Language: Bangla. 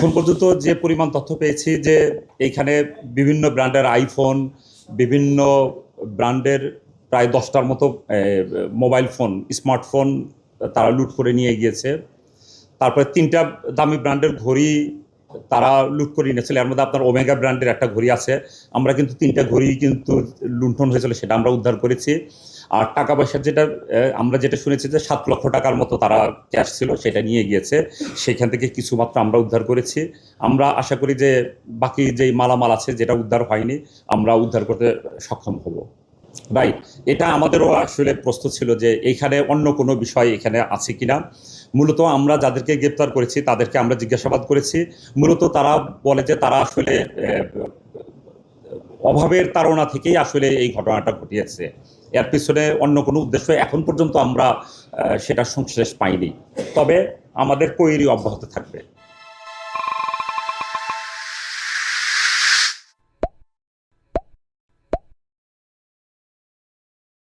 এখন পর্যন্ত যে পরিমাণ তথ্য পেয়েছি যে এইখানে বিভিন্ন ব্র্যান্ডের আইফোন, বিভিন্ন ব্র্যান্ডের প্রায় 10টার মতো মোবাইল ফোন, স্মার্টফোন তারা লুট করে নিয়ে গিয়েছে। তারপরে 3টা দামি ব্র্যান্ডের ঘড়ি তারা লুট করে নিয়েছিল। এর মধ্যে আপনার ওমেগা ব্র্যান্ডের একটা ঘড়ি আছে। আমরা কিন্তু 3টা ঘড়ি কিন্তু লুণ্ঠন হয়েছিল, সেটা আমরা উদ্ধার করেছি। আর টাকা পয়সা যেটা আমরা যেটা শুনেছি যে 7 লক্ষ টাকার মতো তারা ক্যাশ ছিল, সেটা নিয়ে গিয়েছে। সেখান থেকে কিছু মাত্র আমরা উদ্ধার করেছি। আমরা আশা করি যে বাকি যেই মালামাল আছে যেটা উদ্ধার হয়নি, আমরা উদ্ধার করতে সক্ষম হব। রাইট, এটা আমাদেরও আসলে প্রশ্ন ছিল যে এইখানে অন্য কোনো বিষয় এখানে আছে কিনা। মূলত আমরা যাদেরকে গ্রেপ্তার করেছি তাদেরকে আমরা জিজ্ঞাসাবাদ করেছি। মূলত তারা বলে যে তারা আসলে অভাবের তাড়না থেকেই আসলে এই ঘটনাটা ঘটিয়েছে। এর পিছনে অন্য কোনো উদ্দেশ্য এখন পর্যন্ত আমরা সেটার সংশ্লেষ পাইনি। তবে আমাদের কোয়েরি অব্যাহত থাকবে।